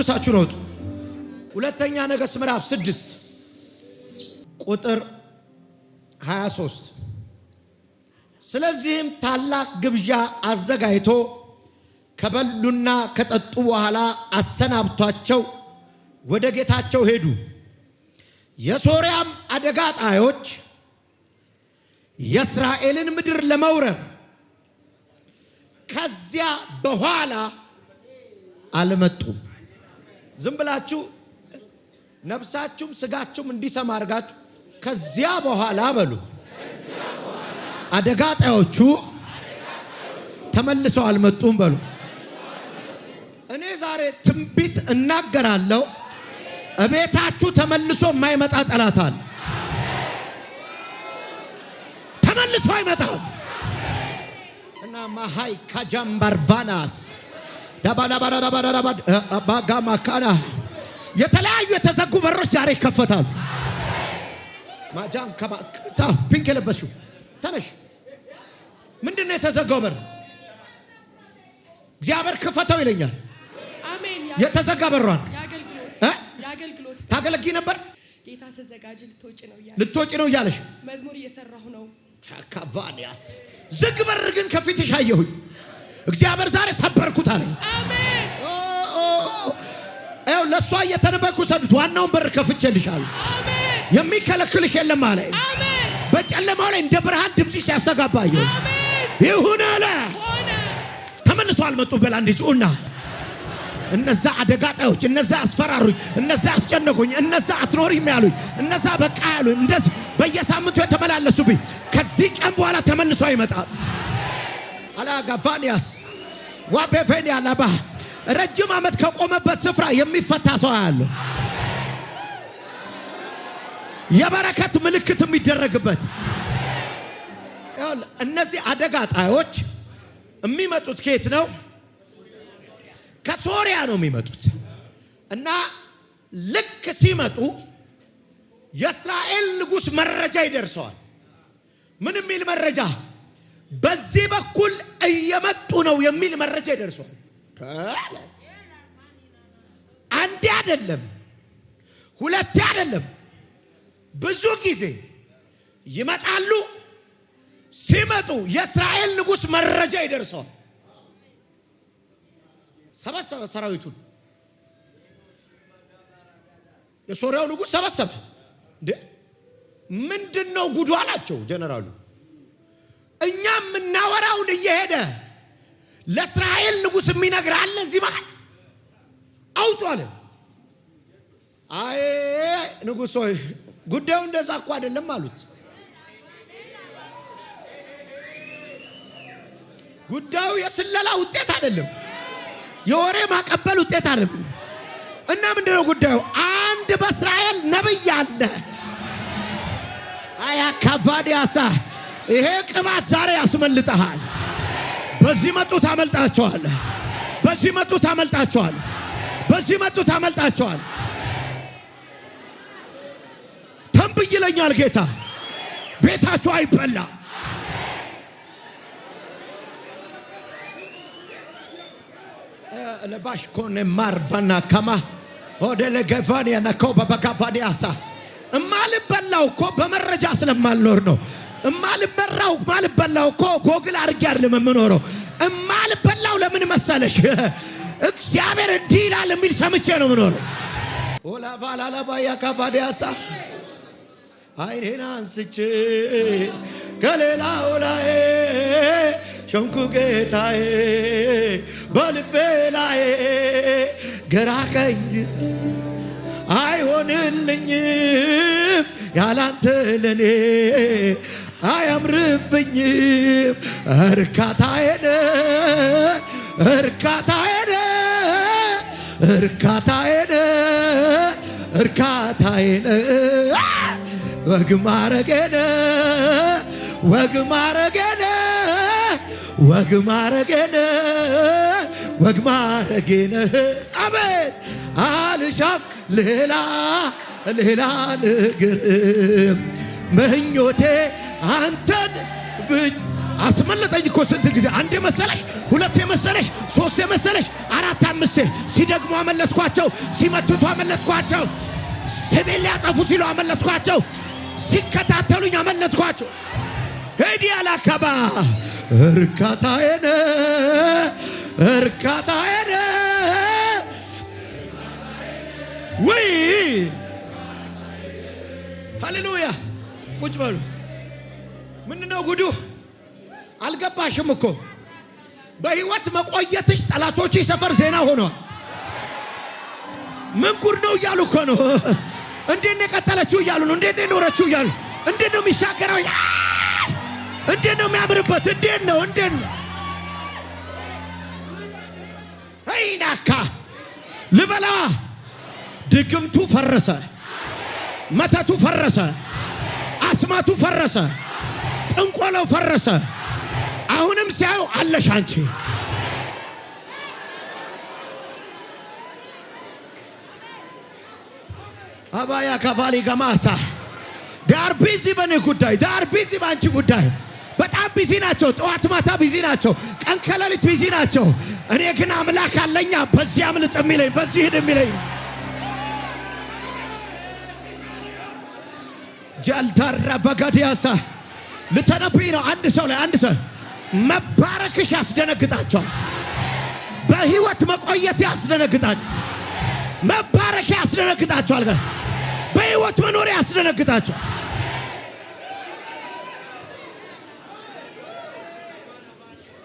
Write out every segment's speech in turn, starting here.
ቅዱሳችሁ ነው። ሁለተኛ ነገሥት ምዕራፍ 6 ቁጥር 23 ስለዚህም ታላቅ ግብዣ አዘጋጅቶ ከበሉና ከጠጡ በኋላ አሰናብቷቸው ወደ ጌታቸው ሄዱ። የሶርያም አደጋ ጣዮች የእስራኤልን ምድር ለመውረር ከዚያ በኋላ አልመጡም። ዝም ብላችሁ ነፍሳችሁም ስጋችሁም እንዲሰማ አድርጋችሁ ከዚያ በኋላ በሉ። አደጋ ጣዮቹ ተመልሰው አልመጡም በሉ። እኔ ዛሬ ትንቢት እናገራለሁ። እቤታችሁ ተመልሶ የማይመጣ ጠላት አለ። ተመልሶ አይመጣም። እና ማሃይ ካጃምባርቫናስ ዳባዳባዳባዳባ ባጋማካና የተለያዩ የተዘጉ በሮች ዛሬ ይከፈታሉ። ማጃን ከማታ ፒንክ ለበሱ ተነሽ። ምንድነው የተዘጋው በር? እግዚአብሔር ክፈተው ይለኛል። አሜን። የተዘጋ በሯን ያገልግሎት ታገለግይ ነበር። ጌታ ተዘጋጅ ልትወጪ ነው እያለሽ መዝሙር እየሰራሁ ነው። ቻካቫኒያስ ዝግ በር ግን ከፊትሽ አየሁኝ። እግዚአብሔር ዛሬ ሰበርኩት አለኝ። አሜን። ለሷ እየተነበኩ ሰዱት። ዋናውን በር ከፍቼልሻለሁ። አሜን። የሚከለክልሽ የለም አለኝ። አሜን። በጨለማው ላይ እንደ ብርሃን ድምጽ ሲያስተጋባ አየሁ። አሜን። ይሁን አለ። ተመልሶ አልመጡ በላ እንዲጩና እነዛ አደጋ ጣዮች፣ እነዛ አስፈራሩኝ፣ እነዛ አስጨነቁኝ፣ እነዛ አትኖሪም ያሉኝ፣ እነዛ በቃ ያሉኝ፣ እንደዚህ በየሳምንቱ የተመላለሱብኝ ከዚህ ቀን በኋላ ተመልሶ አይመጣም። አላጋቫኒያስ ዋቤፌኒያ ለባ ረጅም ዓመት ከቆመበት ስፍራ የሚፈታ ሰው ያለው የበረከት ምልክት የሚደረግበት። እነዚህ አደጋ ጣዮች የሚመጡት ከየት ነው? ከሶሪያ ነው የሚመጡት። እና ልክ ሲመጡ የእስራኤል ንጉሥ መረጃ ይደርሰዋል። ምን የሚል መረጃ? በዚህ በኩል እየመጡ ነው የሚል መረጃ ይደርሰዋል። አንዴ አይደለም፣ ሁለቴ አይደለም፣ ብዙ ጊዜ ይመጣሉ። ሲመጡ የእስራኤል ንጉሥ መረጃ ይደርሰዋል። ሰበሰበ ሰራዊቱን። የሶሪያው ንጉሥ ሰበሰበ። እንዴ ምንድነው ጉዱ አላቸው ጀነራሉ። እኛ ምናወራውን እየሄደ ለእስራኤል ንጉሥ የሚነግር አለ እዚህ መሃል አውጡ አለ። አይ ንጉሥ ሆይ ጉዳዩ እንደዛ እኮ አይደለም አሉት። ጉዳዩ የስለላ ውጤት አይደለም፣ የወሬ ማቀበል ውጤት አይደለም። እና ምንድነው ጉዳዩ? አንድ በእስራኤል ነብይ አለ። አያ ካቫዲያሳ ይሄ ቅባት ዛሬ ያስመልጠሃል። በዚህ መጡ ታመልጣቸዋል። በዚህ መጡ ታመልጣቸዋል። በዚህ መጡ ታመልጣቸዋል። ተንብይ ይለኛል ጌታ። ቤታችሁ አይበላ። ለባሽ ኮነ ማርባና ከማ ወደ ለገቫኒያ ነኮ በበጋቫኒያሳ እማልበላው እኮ በመረጃ ስለማልኖር ነው። እማልበላው እኮ ጎግል አድርጌ አይደለም የምኖረው። እማልበላው ለምን መሰለሽ? እግዚአብሔር እንዲህ ይላል የሚል ሰምቼ ነው የምኖረው። ኦላ ባላላባ ያካባዲያሳ አይኔን አንስቼ ከሌላው ላይ ሸንኩ ጌታዬ በልቤ ላይ ግራ ቀኝ አይሆንልኝም ያላንተ ለኔ አያምርብኝም። እርካታዬን እርካታዬን እርካታዬን እርካታዬን ወግ ማረጌን ወግ ማረጌን ወግ ማረጌን ወግ ማረጌን አቤት አልሻም ሌላ ነገር ምኞቴ አንተን አስመለጠኝ እኮ ስንት ጊዜ አንዴ መሰለሽ ሁለቴ መሰለሽ ሶስቴ መሰለሽ አራት አምስቴ ሲደግሙ አመለጥኳቸው ሲመቱቱ አመለጥኳቸው ስሜን ሊያጠፉ ሲሉ አመለጥኳቸው ሲከታተሉኝ አመለጥኳቸው ሄዲ አላከባ እርካታዬን ወይ ሃሌሉያ ቁጭ በሉ ምንድነው ጉዱ አልገባሽም እኮ በህይወት መቆየትሽ ጠላቶች ሰፈር ዜና ሆኗል ምን ጉድ ነው እያሉ እኮ ነው እንዴት ነው የቀጠለችው እያሉ ነው እንዴት ነው የኖረችው እያሉ እንዴት ነው የሚሻገረው እንዴት ነው የሚያምርበት እንዴት ነው አይናካ ልበላ ድግምቱ ፈረሰ መተቱ ፈረሰ አስማቱ ፈረሰ ጥንቆላው ፈረሰ አሁንም ሲያዩ አለሽ አንቺ አባያ ካፋሊ ጋማሳ ዳር ቢዚ በኔ ጉዳይ ዳር ቢዚ ባንቺ ጉዳይ በጣም ቢዚ ናቸው ጠዋት ማታ ቢዚ ናቸው ቀን ከሌሊት ቢዚ ናቸው እኔ ግን አምላክ አለኛ በዚህ አምልጥ የሚለኝ በዚህ ሄድ የሚለኝ ጃልታራ ፈጋዲያሳ ልተነብይ ነው አንድ ሰው መባረክሽ ያስደነግጣቸዋል በህይወት መቆየት ያስደነግጣቸዋል መባረክ ያስደነግጣቸዋል በህይወት መኖር ያስደነግጣቸዋል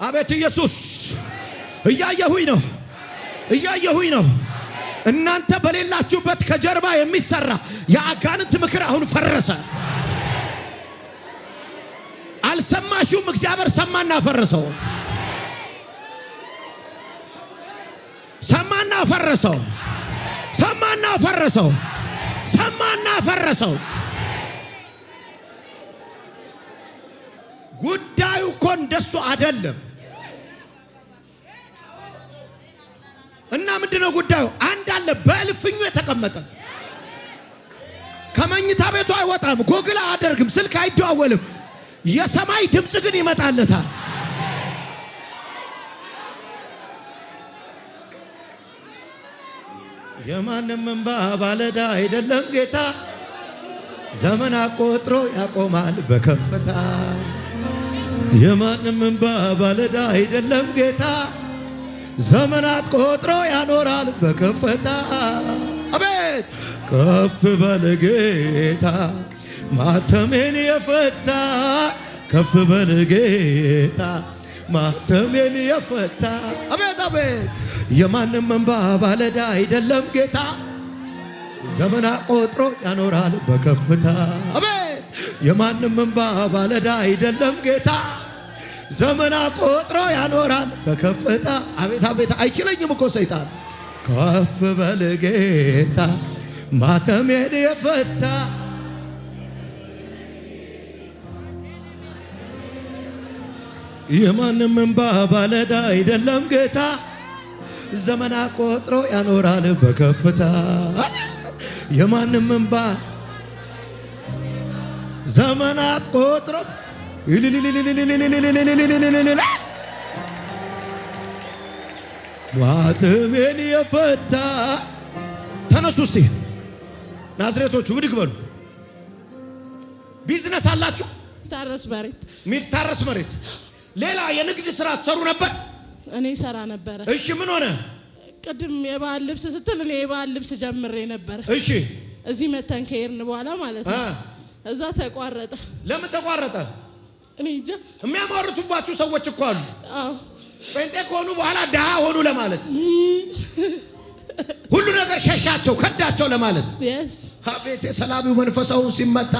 አቤት ኢየሱስ እያየሁኝ ነው እናንተ በሌላችሁበት ከጀርባ የሚሰራ የአጋንንት ምክር አሁን ፈረሰ አልሰማሽም እግዚአብሔር ሰማና ፈረሰው ጉዳዩ እኮ እንደሱ አይደለም እና ምንድነው ጉዳዩ አንድ አለ በልፍኙ የተቀመጠ ከመኝታ ቤቱ አይወጣም ጎግል አያደርግም ስልክ አይደዋወልም የሰማይ ድምጽ ግን ይመጣለታል የማንም እንባ ባለዳ አይደለም ጌታ ዘመን አቆጥሮ ያቆማል በከፍታ የማንም እንባ ባለዳ አይደለም ጌታ ዘመናት ቆጥሮ ያኖራል በከፍታ አቤት ከፍ በል ጌታ ማተሜን የፈታ ከፍ በል ጌታ ማተሜን የፈታ አቤት የማንም እንባ ባለዳ አይደለም ጌታ ዘመናት ቆጥሮ ያኖራል በከፍታ አቤት የማንም እንባ ባለዳ አይደለም ጌታ ዘመናት ቆጥሮ ያኖራል በከፍታ አቤት አይችለኝም እኮ ሰይጣን ከፍ በል ጌታ ማተሜን የፈታ የማንም እንባ ባለዳ አይደለም ጌታ ዘመናት ቆጥሮ ያኖራል በከፍታ የማንም እንባ ዘመናት ቆጥሮ ማተሜን የፈታ ተነሱ እስቲ ናዝሬቶቹ ብድግ በሉ ቢዝነስ አላችሁ ሚታረስ መሬት ሌላ የንግድ ስራ ትሰሩ ነበር እኔ ሰራ ነበር እሺ ምን ሆነ ቅድም የባህል ልብስ ስትል እኔ የባህል ልብስ ጀምሬ ነበር እሺ እዚህ መተን ከሄድን በኋላ ማለት ነው እዛ ተቋረጠ ለምን ተቋረጠ እኔ እንጃ የሚያማርቱባችሁ ሰዎች እኮ አሉ አዎ ጴንጤ ከሆኑ በኋላ ደሃ ሆኑ ለማለት ሁሉ ነገር ሸሻቸው ከዳቸው ለማለት አቤት የሰላሚው መንፈሳው ሲመታ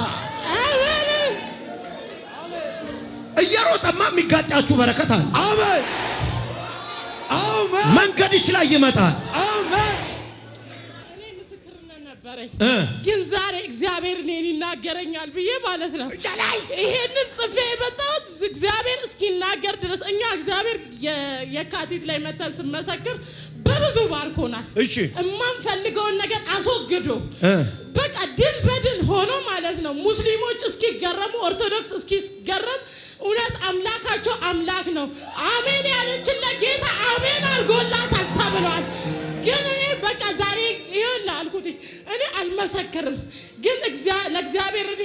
እየሮጠማ የሚጋጫችሁ በረከት አለ አሜን መንገድሽ ላይ ይመጣል አሜን እኔ ምስክርነት ነበረኝ ግን ዛሬ እግዚአብሔር እኔን ይናገረኛል ብዬ ማለት ነው ይሄንን ጽፌ የመጣሁት እግዚአብሔር እስኪናገር ድረስ እኛ እግዚአብሔር የካቲት ላይ መተን ስመሰክር በብዙ ባርኮናል እሺ እማንፈልገውን ነገር አስወግዶ በቃ ድል በድል ሆኖ ማለት ነው ሙስሊሞች እስኪገረሙ ኦርቶዶክስ እስኪገረም እውነት አምላካቸው አምላክ ነው። አሜን ያለችለት ጌታ አሜን አልጎላታል ተብሏል። ግን እኔ በቃ ዛሬ ይሁን አልኩት። እኔ አልመሰክርም፣ ግን ለእግዚአብሔር እኔ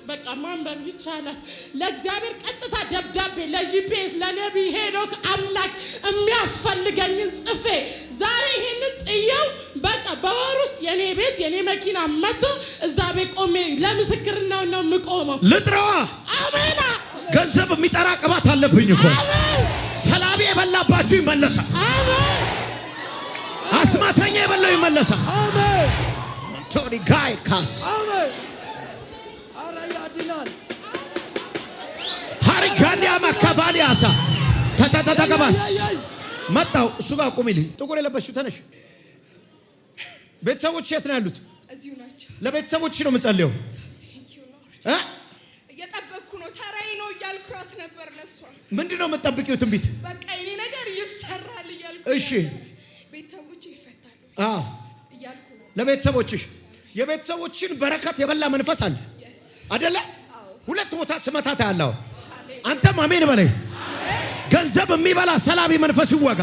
በቃ ማንበብ ይቻላል። ለእግዚአብሔር ቀጥታ ደብዳቤ ለጂፒኤስ ለነቢይ ሄኖክ አምላክ የሚያስፈልገኝን ጽፌ ዛሬ ይሄንን ጥየው በቃ በወር ውስጥ የኔ ቤት የኔ መኪና መጥቶ እዛ ቤት ቆሜ ለምስክርናው ነው የምቆመው። ልጥራዋ አሜን። ገንዘብ የሚጠራ ቅባት አለብኝ እኮ። አሜን። ሰላቢ የበላባችሁ ይመለሳል። አሜን። አስማተኛ የበላው ይመለሳል። አሜን። ቶሪ ጋይ ካስ አሜን። አረ ያድናል። ሃሪካንያ ማካባሊያሳ ተተተተከባስ መጣው እሱ ጋር ቆሚልኝ። ጥቁር የለበሽው ተነሽ። ቤተሰቦች የት ነው ያሉት? እዚሁ ናቸው። ለቤተሰቦች ነው የምጸልየው። እየጠበቅኩ ነው። ተራዬ ነው እያልኩራት ነበር። ለሷ ምንድነው የምትጠብቂው? ትንቢት በቃ የኔ ነገር ይሰራል እያልኩ። እሺ ቤተሰቦች ይፈታሉ እያልኩ ነው። ለቤተሰቦችሽ የቤተሰቦችን በረከት የበላ መንፈስ አለ አይደለ? ሁለት ቦታ ስመታት ያለው አንተም አሜን በለኝ። ገንዘብ የሚበላ ሰላቢ መንፈስ ይወጋ።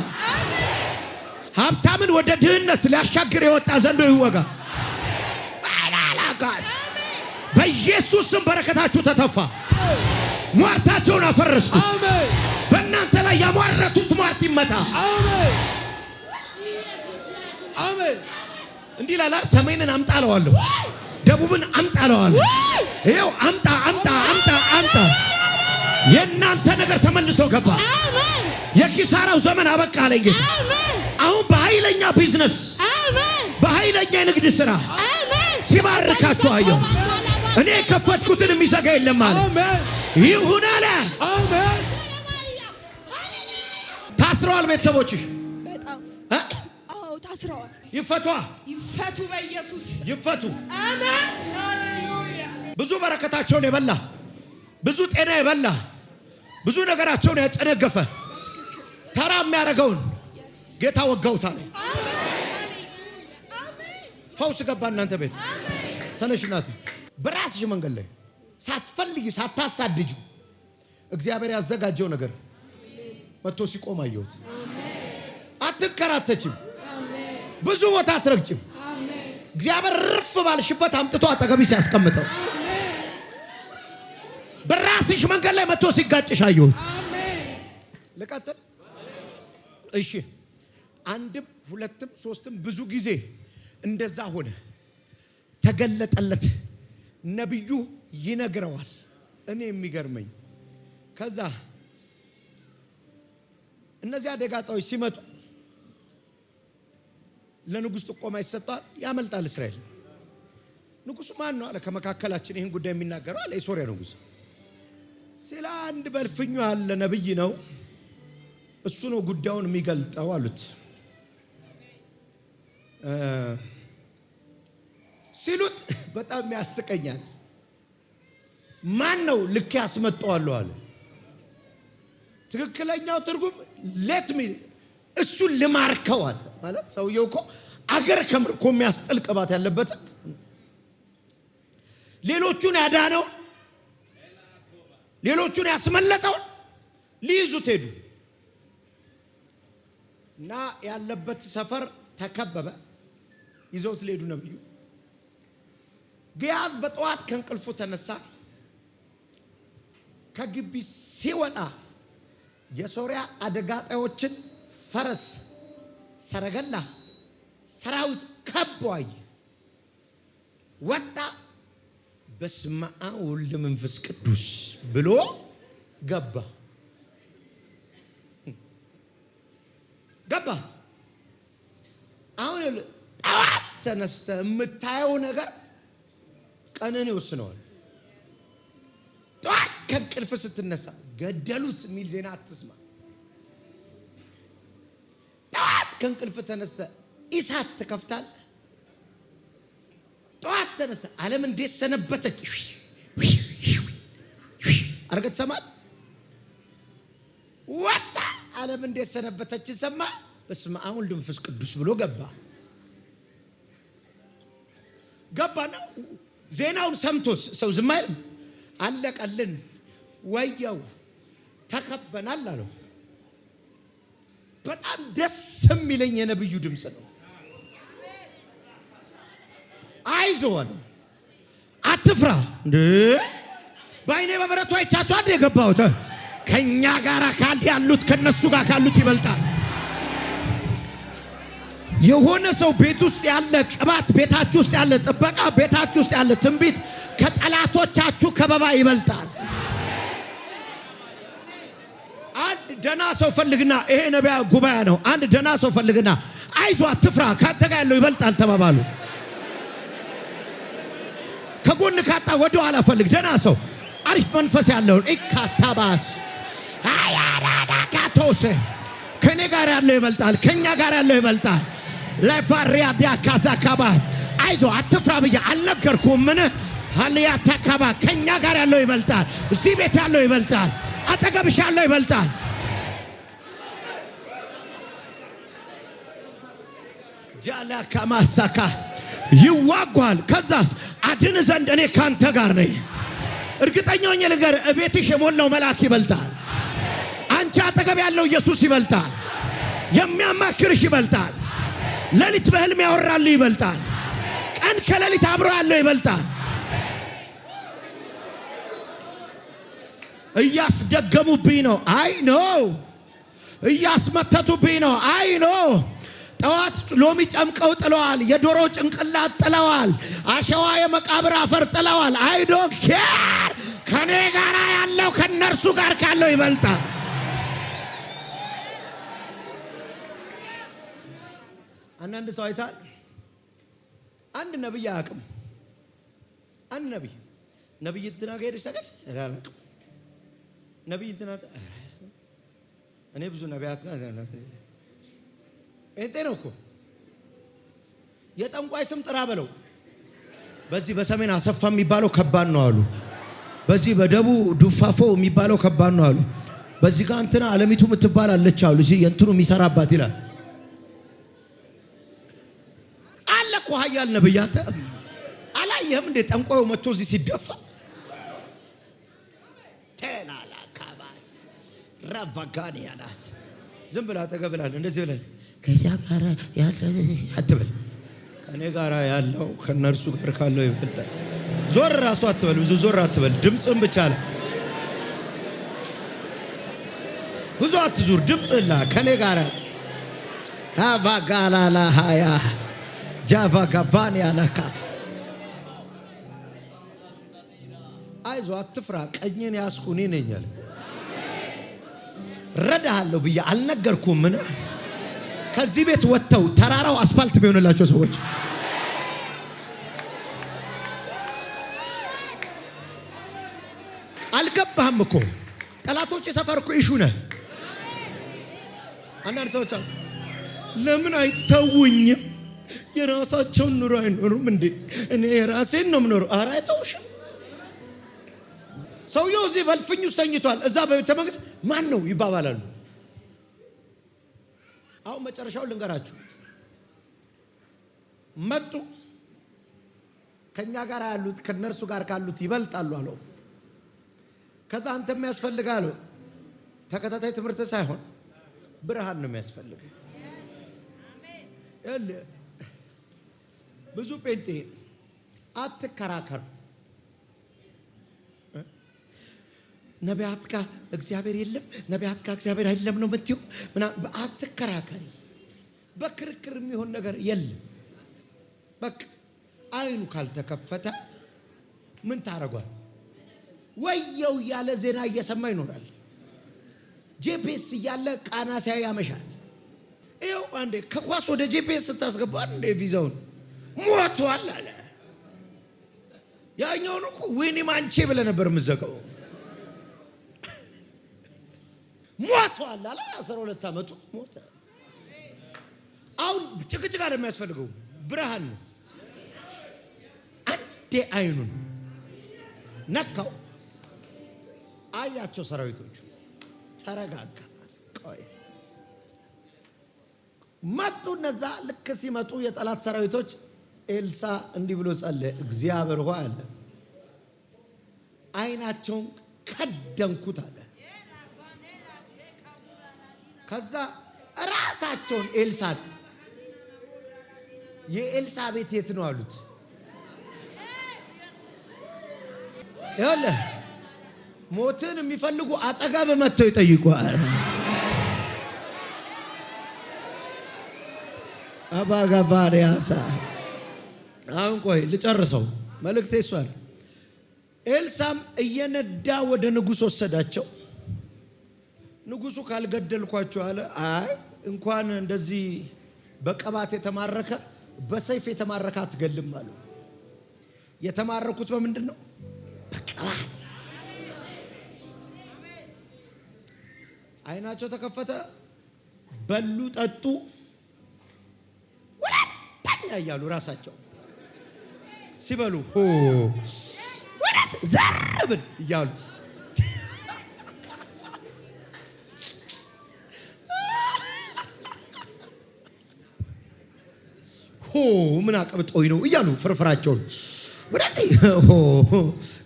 ሀብታምን ወደ ድህነት ሊያሻግር የወጣ ዘንዶ ይወጋ። አላላጋስ በኢየሱስ ስም በረከታችሁ ተተፋ። ሟርታቸውን አፈረስኩ። አሜን። በእናንተ ላይ ያሟረቱት ሟርት ይመታ። አሜን። አሜን። እንዲህ ላላ ሰሜንን አምጣለዋለሁ፣ ደቡብን አምጣለዋለሁ። ይኸው አምጣ አምጣ አምጣ አምጣ። የእናንተ ነገር ተመልሶ ገባ። አሜን። የኪሳራው ዘመን አበቃ አለኝ ጌታ። አሜን። አሁን በኃይለኛ ቢዝነስ፣ አሜን። በኃይለኛ የንግድ ሥራ አሜን። ሲባርካችሁ አየሁ። እኔ የከፈትኩትን የሚዘጋ የለም አለ። አሜን። ይሁን አለ። አሜን። ታስረዋል ቤተሰቦችሽ? በጣም አዎ፣ ታስረዋል። ይፈቷ፣ ይፈቱ በኢየሱስ ይፈቱ። አሜን። ሃሌሉያ። ብዙ በረከታቸውን የበላ ብዙ ጤና የበላ ብዙ ነገራቸውን ያጨነገፈ ተራ የሚያደርገውን ጌታ ወጋውታል። ፈውስ ገባ እናንተ ቤት። ተነሽ እናቴ። በራስሽ መንገድ ላይ ሳትፈልጊ ሳታሳድጁ እግዚአብሔር ያዘጋጀው ነገር መጥቶ ሲቆም አየሁት። አትከራተችም፣ ብዙ ቦታ አትረግጭም። እግዚአብሔር ርፍ ባልሽበት አምጥቶ አጠገቢሽ ሲያስቀምጠው በራስሽ መንገድ ላይ መጥቶ ሲጋጭሽ አየሁት። ልቀጥል? እሺ። አንድም ሁለትም ሶስትም ብዙ ጊዜ እንደዛ ሆነ። ተገለጠለት። ነብዩ ይነግረዋል። እኔ የሚገርመኝ ከዛ እነዚህ አደጋጣዎች ሲመጡ ለንጉሥ ጥቆማ ይሰጣል። ያመልጣል እስራኤል። ንጉሥ ማን ነው አለ። ከመካከላችን ይህን ጉዳይ የሚናገረው አለ። የሶሪያ ንጉሥ ስለ አንድ በልፍኙ ያለ ነብይ ነው፣ እሱ ነው ጉዳዩን የሚገልጠው አሉት። ሲሉት በጣም ያስቀኛል። ማን ነው? ልክ ያስመጣዋለሁ አለ። ትክክለኛው ትርጉም ሌት ሚ እሱን ልማርከው አለ። ማለት ሰውየው እኮ አገር ከምርኮ የሚያስጥል ቅባት ያለበት ሌሎቹን ያዳነውን ሌሎቹን ያስመለጠውን ሊይዙት ሄዱ እና ያለበት ሰፈር ተከበበ። ይዘውት ሊሄዱ ነብዩ። ግያዝ በጠዋት ከእንቅልፉ ተነሳ። ከግቢ ሲወጣ የሶሪያ አደጋ ጣዮችን ፈረስ፣ ሰረገላ፣ ሰራዊት ከበዋይ ወጣ። በስመ አብ ወወልድ ወመንፈስ ቅዱስ ብሎ ገባ። አሁን ጠዋት ተነስተ የምታየው ነገር ቀንን ይወስነዋል። ጠዋት ከእንቅልፍ ስትነሳ ገደሉት የሚል ዜና አትስማ። ጠዋት ከእንቅልፍ ተነስተ ኢሳት ትከፍታል። ጠዋት ተነስተ ዓለም እንዴት ሰነበተች አርገት ሰማል። ወጣ ዓለም እንዴት ሰነበተች ሰማ። በስመ አብ ወወልድ ወመንፈስ ቅዱስ ብሎ ገባና ዜናውን ሰምቶ ሰው ዝም አይልም። አለቀልን፣ ወየው ተከበናል አለው። በጣም ደስ የሚለኝ የነብዩ ድምጽ ነው። አይዞህ አለው፣ አትፍራ። እንዴ በአይኔ በበረቱ አይቻቸው አንድ የገባሁት ከኛ ጋር ያሉት ከነሱ ጋር ካሉት ይበልጣል። የሆነ ሰው ቤት ውስጥ ያለ ቅባት፣ ቤታችሁ ውስጥ ያለ ጥበቃ፣ ቤታችሁ ውስጥ ያለ ትንቢት ከጠላቶቻችሁ ከበባ ይበልጣል። አንድ ደና ሰው ፈልግና፣ ይሄ ነቢያ ጉባኤ ነው። አንድ ደና ሰው ፈልግና አይዞህ አትፍራ፣ ካንተ ጋር ያለው ይበልጣል ተባባሉ። ከጎን ካጣ ወደ ኋላ ፈልግ። ደና ሰው አሪፍ መንፈስ ያለውን ኢካታባስ አያዳዳ ካቶስ ከኔ ጋር ያለው ይበልጣል፣ ከኛ ጋር ያለው ይበልጣል። ለፋሪያ ዲያካዛካባ አይዞህ አትፍራ ብዬ አልነገርኩም? ምን ሃሊያ ተካባ ከኛ ጋር ያለው ይበልጣል። እዚህ ቤት ያለው ይበልጣል። አጠገብሽ ያለው ይበልጣል። ጃላ ከማሳካ ይዋጓል። ከዛስ አድን ዘንድ እኔ ካንተ ጋር ነኝ። እርግጠኛ ሆኜ ነገር ቤትሽ የሞላው መልአክ ይበልጣል። አንቺ አጠገብ ያለው ኢየሱስ ይበልጣል። የሚያማክርሽ ይበልጣል። ሌሊት በህልም ያወራል ይበልጣል። ቀን ከሌሊት አብሮ ያለው ይበልጣል። እያስደገሙብኝ ነው፣ አይ ኖ። እያስመተቱብኝ ነው፣ አይ ኖ። ጠዋት ሎሚ ጨምቀው ጥለዋል። የዶሮ ጭንቅላት ጥለዋል። አሸዋ የመቃብር አፈር ጥለዋል። አይ ዶንት ኬር። ከኔ ጋር ያለው ከነርሱ ጋር ካለው ይበልጣል። አንዳንድ ሰው አይታል። አንድ ነብይ አያውቅም። አንድ ነብይ እንትና ጋር ሄደሽ ታውቃለህ? አላውቅም። ነብይ እንትና እኔ ብዙ ነቢያት ጋር እንዴ ነው እኮ የጠንቋይ ስም ጥራ በለው። በዚህ በሰሜን አሰፋ የሚባለው ከባድ ነው አሉ። በዚህ በደቡብ ዱፋፎ የሚባለው ከባድ ነው አሉ። በዚህ ጋር እንትና አለሚቱ የምትባል አለች አሉ። እዚህ የእንትኑ የሚሰራባት ይላል አለ እኮ ኃያል ነብይ። አንተ አላየህም እንዴ ጠንቋዩ መጥቶ እዚህ ሲደፋ? ተላላ ካባስ ራቫጋኒያናስ ዝም ብላ ተገብላል እንደዚህ ብለን ከኛ ጋር ያለው አትበል። ከኔ ጋር ያለው ከነርሱ ጋር ካለው ይበልጣል። ዞር ራሱ አትበል፣ ብዙ ዞር አትበል። ድምጽን ብቻ ላይ ብዙ አትዙር። ድምጽላ ከኔ ጋር አባጋላላ ሃያ ጃቫ ጋቫኒያ ናካስ አይዞህ አትፍራ፣ ቀኝን ያስኩ እኔ ነኝ አለ። ረዳሃለሁ ብዬ አልነገርኩም? ምን ከዚህ ቤት ወጥተው ተራራው አስፋልት ቢሆንላቸው ሰዎች አልገባህም እኮ ጠላቶች የሰፈር እኮ ኢሹ ነህ። አንዳንድ ሰዎች ለምን አይተውኝም? የራሳቸውን ኑሮ አይኖሩም እንዴ? እኔ የራሴን ነው የምኖረው። ኧረ አይተውሽም። ሰውየው እዚህ በልፍኝ ውስጥ ተኝቷል፣ እዛ በቤተ መንግስት ማን ነው ይባባላሉ። አሁን መጨረሻው ልንገራችሁ። መጡ ከኛ ጋር ያሉት ከነርሱ ጋር ካሉት ይበልጣሉ አለው። ከዛ አንተ የሚያስፈልጋል ተከታታይ ትምህርት ሳይሆን ብርሃን ነው የሚያስፈልግ። ብዙ ጴንጤ አትከራከሩ። ነቢያት ጋር እግዚአብሔር የለም፣ ነቢያት ጋር እግዚአብሔር አይደለም ነው የምትይው። አትከራከሪ። በክርክር የሚሆን ነገር የለም። በቃ አይኑ ካልተከፈተ ምን ታረጋል? ወየው ያለ ዜና እየሰማ ይኖራል። ጂፒኤስ እያለ ቃና ሲያይ ያመሻል። ይኸው አንዴ ከኳስ ወደ ጂፒኤስ ስታስገባ እንደ ቪዛውን ሞቷል አለ። ያኛውን እኮ ወይኔ ማንቼ ብለህ ነበር የምትዘጋው። ሞቷል አለ። 12 ዓመቱ ሞተ። አሁን ጭቅጭቅ አይደለም የሚያስፈልገው፣ ብርሃን ነው። አንዴ አይኑን ነካው፣ አያቸው ሰራዊቶቹ። ተረጋጋ። ቆይ መጡ። እነዛ ልክ ሲመጡ የጠላት ሰራዊቶች ኤልሳ እንዲህ ብሎ ጸለየ። እግዚአብሔር ሆይ አለ አይናቸውን ከደንኩት አለ። ከዛ ራሳቸውን ኤልሳዕ የኤልሳዕ ቤት የት ነው አሉት። ይኸውልህ ሞትን የሚፈልጉ አጠገብ መጥተው ይጠይቋል። አባጋባሪያሳ አሁን ቆይ ልጨርሰው መልእክቴ እሷል። ኤልሳዕም እየነዳ ወደ ንጉሥ ወሰዳቸው። ንጉሡ ካልገደልኳቸው አለ። አይ እንኳን እንደዚህ በቅባት የተማረከ በሰይፍ የተማረከ አትገልም አሉ። የተማረኩት በምንድን ነው? በቅባት። አይናቸው ተከፈተ፣ በሉ፣ ጠጡ፣ ሁለተኛ እያሉ ራሳቸው ሲበሉ ወራት ዘርብን እያሉ ምን አቀብጦኝ ነው እያሉ ፍርፍራቸውን ወደዚህ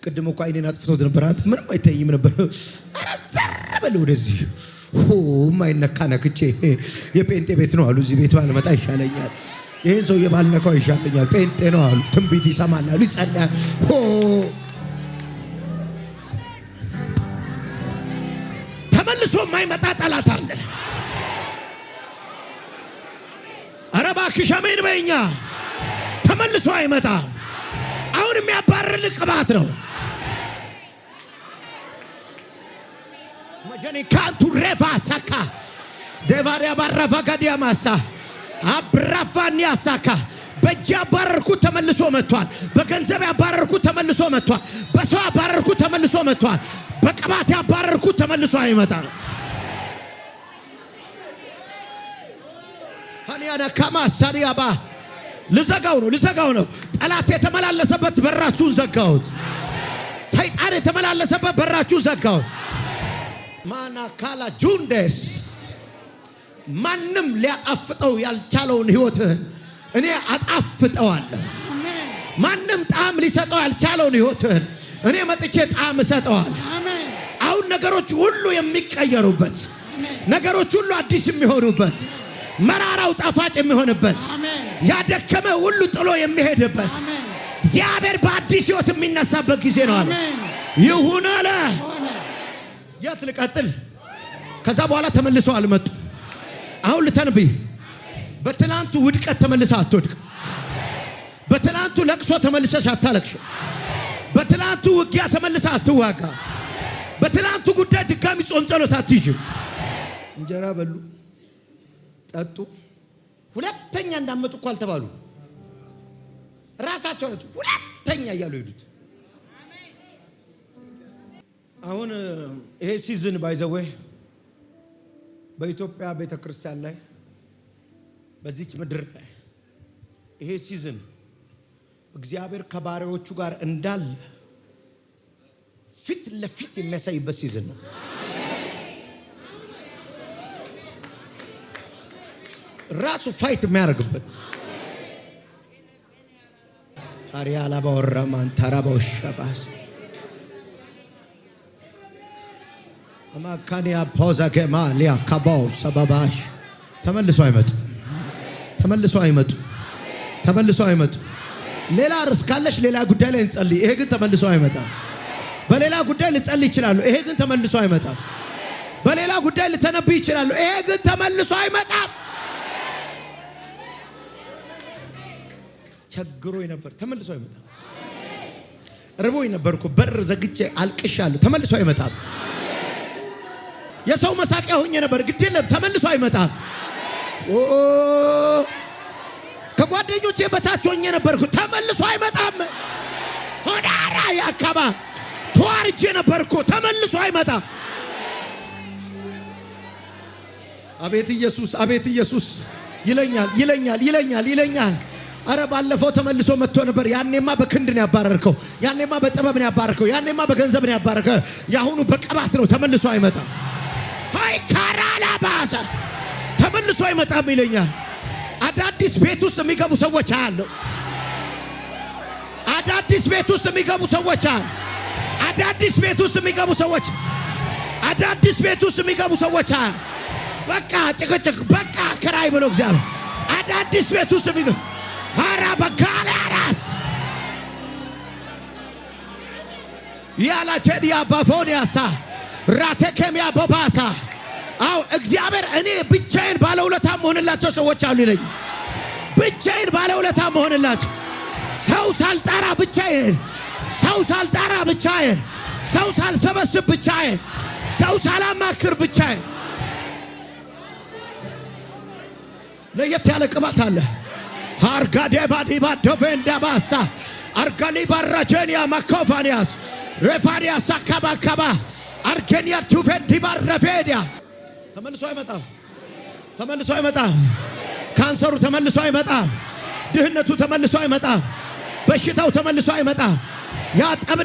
ቅድም እኮ አይኔን አጥፍቶት ነበር። አንተ ምንም አይታይም ነበር። ኧረ ዘርበል ወደዚህ የማይነካ ነክቼ የጴንጤ ቤት ነው አሉ። እዚህ ቤት ባልመጣ ይሻለኛል። ይህን ሰው የባልነካው ይሻለኛል። ጴንጤ ነው አሉ። ትንቢት ይሰማል አሉ። ይጸልያል። ተመልሶ የማይመጣ ጠላት አለ። ኧረ እባክሽ አሜን በይኛ። ተመልሶ አይመጣም። አሁን የሚያባርር ቅባት ነው። መጀኔ ካንቱ ሬፋ ሳካ ደባሪያ ባረፋ ጋዲያ ማሳ አብራፋኒ ያሳካ። በእጅ ያባረርኩት ተመልሶ መጥቷል። በገንዘብ ያባረርኩት ተመልሶ መጥቷል። በሰው ያባረርኩት ተመልሶ መጥቷል። በቅባት ያባረርኩት ተመልሶ አይመጣም። ሃኒያና ካማሳሪያባ ልዘጋው ነው። ጠላት የተመላለሰበት በራችሁን ዘጋሁት። ሰይጣን የተመላለሰበት በራችሁን ዘጋሁት። ማና ካላ ጁንደስ ማንም ሊያጣፍጠው ያልቻለውን ህይወትህን እኔ አጣፍጠዋለሁ። ማንም ጣዕም ሊሰጠው ያልቻለውን ህይወትህን እኔ መጥቼ ጣዕም እሰጠዋለሁ። አሁን ነገሮች ሁሉ የሚቀየሩበት፣ ነገሮች ሁሉ አዲስ የሚሆኑበት፣ መራራው ጣፋጭ የሚሆንበት፣ ያደከመ ሁሉ ጥሎ የሚሄድበት እግዚአብሔር በአዲስ ህይወት የሚነሳበት ጊዜ ነው አለ። ይሁን አለ። የት ልቀጥል? ከዛ በኋላ ተመልሰው አልመጡ። አሁን ልተንብይ። በትናንቱ ውድቀት ተመልሰህ አትወድቅ። በትናንቱ ለቅሶ ተመልሰሽ አታለቅሽ። በትናንቱ ውጊያ ተመልሰህ አትዋጋ። በትናንቱ ጉዳይ ድጋሚ ጾም ጸሎት አትይዥ። እንጀራ በሉ፣ ጠጡ። ሁለተኛ እንዳመጡ እኮ አልተባሉ። ራሳቸው ናቸው ሁለተኛ እያሉ ሄዱት። አሁን ይሄ ሲዝን ባይዘዌ በኢትዮጵያ ቤተክርስቲያን ላይ በዚች ምድር ላይ ይሄ ሲዝን እግዚአብሔር ከባሪያዎቹ ጋር እንዳለ ፊት ለፊት የሚያሳይበት ሲዝን ነው። ራሱ ፋይት የሚያደርግበት አሪያላ ባወራማን ታራባው ሻባስ አማካኒያ ፖዛ ገማሊያ ካባው ሰባባሽ ተመልሶ አይመጡ። ሌላ ርስ ካለሽ ሌላ ጉዳይ ላይ እንጸልይ። ይሄ ግን ተመልሶ አይመጣም። በሌላ ጉዳይ ልጸልይ ይችላል። ይሄ ግን ተመልሶ አይመጣም። በሌላ ጉዳይ ልተነብይ ይችላል። ይሄ ግን ተመልሶ አይመጣም። ቸግሮኝ ነበር፣ ተመልሶ አይመጣም። ርቦኝ ነበርኩ፣ በር ዘግቼ አልቅሻለሁ፣ ተመልሶ አይመጣም። የሰው መሳቂያ ሆኜ ነበር፣ ግድ የለም ተመልሶ አይመጣም። ከጓደኞቼ በታች ሆኜ ነበርኩ፣ ተመልሶ አይመጣም። ሆዳራ ያካባ ተዋርጄ ነበርኩ፣ ተመልሶ አይመጣም። አቤት ኢየሱስ ይለኛል። አረ ባለፈው ተመልሶ መጥቶ ነበር። ያኔማ በክንድ ነው ያባረርከው፣ ያኔማ በጥበብ ነው ያባረርከው፣ ያኔማ በገንዘብ ነው ያባረከው። ያሁኑ በቅባት ነው፣ ተመልሶ አይመጣም። ሃይ ካራላ ባሰ ተመልሶ አይመጣም ይለኛል። አዳዲስ ቤት ውስጥ የሚገቡ ሰዎች አሉ። አዳዲስ ቤት ውስጥ የሚገቡ ሰዎች አሉ። አዳዲስ ቤት ውስጥ የሚገቡ ሰዎች በቃ ጭቅጭቅ፣ በቃ ክራይ ብሎ እግዚአብሔር አዳዲስ ቤት ውስጥ ቢገባ አራ በጋለ አራስ ያላቸዲያ ባፎኒያሳ ራቴከሚያ ቦባሳ አው እግዚአብሔር እኔ ብቻዬን ባለውለታ መሆንላቸው ሰዎች አሉ ይለኝ። ብቻዬን ባለውለታ መሆንላቸው ሰው ሳልጣራ ብቻዬን፣ ሰው ሳልጣራ ብቻዬን፣ ሰው ሳልሰበስብ ብቻዬን፣ ሰው ሳላማክር ብቻዬን። ለየት ያለ ቅባት አለ። አርጋዴ ባዲባ ዶቬንዳ ባሳ አርጋሊ ባራጀኒያ ማኮፋኒያስ ረፋሪያ ሳካባ ካባ አርገኒያ ቱፌን ዲባረፌዲያ ተመልሶ አይመጣም። ተመልሶ አይመጣም። ካንሰሩ ተመልሶ አይመጣም። ድህነቱ ተመልሶ አይመጣም። በሽታው ተመልሶ አይመጣም። ያ ጠብና